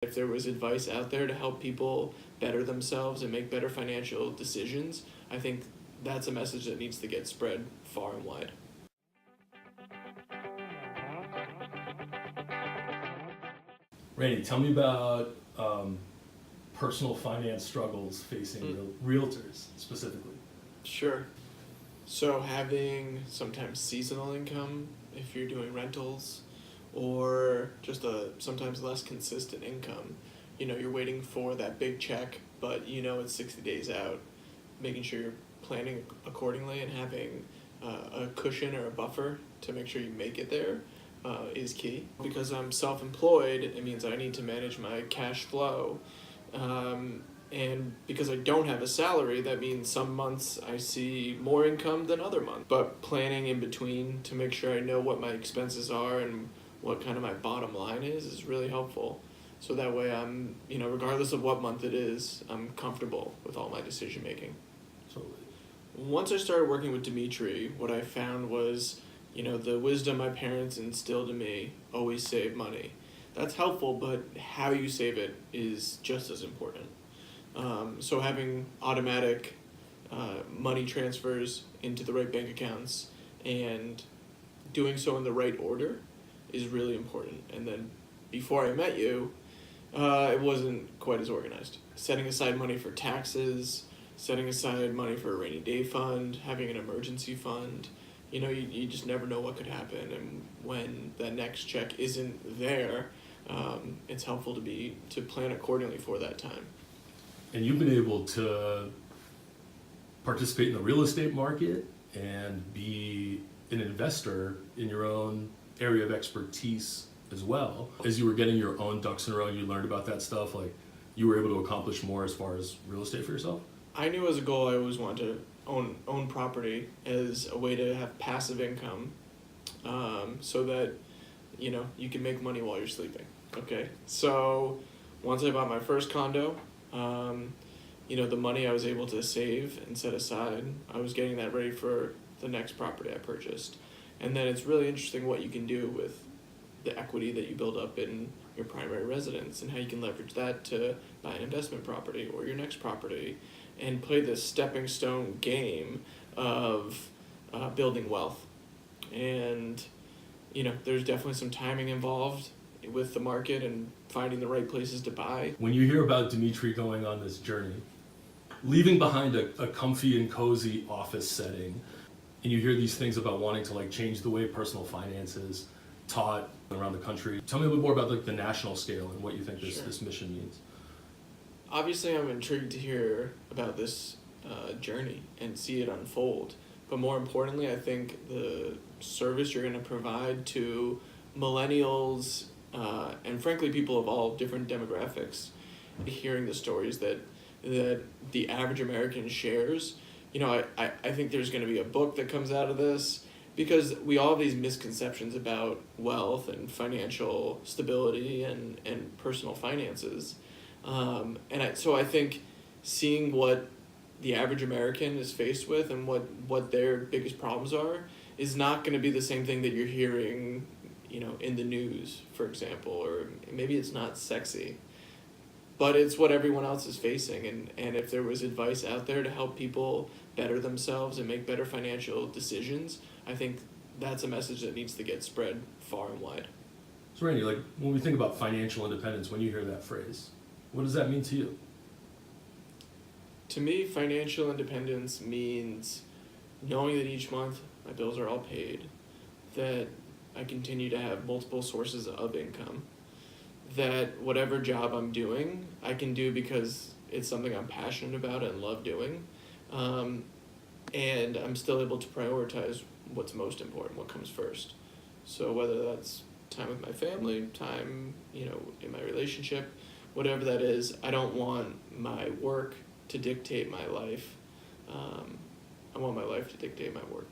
If there was advice out there to help people better themselves and make better financial decisions, I think that's a message that needs to get spread far and wide. Randy, tell me about personal finance struggles facing realtors specifically. Sure. So having sometimes seasonal income if you're doing rentals, or just a sometimes less consistent income. You're waiting for that big check, but it's 60 days out. Making sure you're planning accordingly and having a cushion or a buffer to make sure you make it there is key. Because I'm self-employed, it means I need to manage my cash flow. And because I don't have a salary, that means some months I see more income than other months. But planning in between to make sure I know what my expenses are and what kind of my bottom line is really helpful. So that way I'm, regardless of what month it is, I'm comfortable with all my decision making. Totally. Once I started working with Dimitry, what I found was, the wisdom my parents instilled in me, always save money. That's helpful, but how you save it is just as important. So having automatic money transfers into the right bank accounts and doing so in the right order is really important. And then before I met you, it wasn't quite as organized. Setting aside money for taxes, setting aside money for a rainy day fund, having an emergency fund. You just never know what could happen, and when that next check isn't there, it's helpful to plan accordingly for that time. And you've been able to participate in the real estate market and be an investor in your own area of expertise as well. As you were getting your own ducks in a row, you learned about that stuff, like you were able to accomplish more as far as real estate for yourself? I knew as a goal I always wanted to own property as a way to have passive income, so that you can make money while you're sleeping. Okay, so once I bought my first condo, the money I was able to save and set aside, I was getting that ready for the next property I purchased. And then it's really interesting what you can do with the equity that you build up in your primary residence and how you can leverage that to buy an investment property or your next property and play this stepping stone game of building wealth. And there's definitely some timing involved with the market and finding the right places to buy. When you hear about Dimitry going on this journey, leaving behind a comfy and cozy office setting, and you hear these things about wanting to change the way personal finance is taught around the country. Tell me a little more about the national scale and what you think this mission means. Obviously, I'm intrigued to hear about this journey and see it unfold. But more importantly, I think the service you're going to provide to millennials and frankly people of all different demographics, hearing the stories that the average American shares, I think there's going to be a book that comes out of this, because we all have these misconceptions about wealth and financial stability and personal finances. So I think seeing what the average American is faced with and what their biggest problems are is not going to be the same thing that you're hearing, in the news, for example, or maybe it's not sexy, but it's what everyone else is facing. And if there was advice out there to help people better themselves and make better financial decisions, I think that's a message that needs to get spread far and wide. So Randy, when we think about financial independence, when you hear that phrase, what does that mean to you? To me, financial independence means knowing that each month my bills are all paid, that I continue to have multiple sources of income, that whatever job I'm doing, I can do because it's something I'm passionate about and love doing, and I'm still able to prioritize what's most important, what comes first. So whether that's time with my family, time, in my relationship, whatever that is, I don't want my work to dictate my life. I want my life to dictate my work.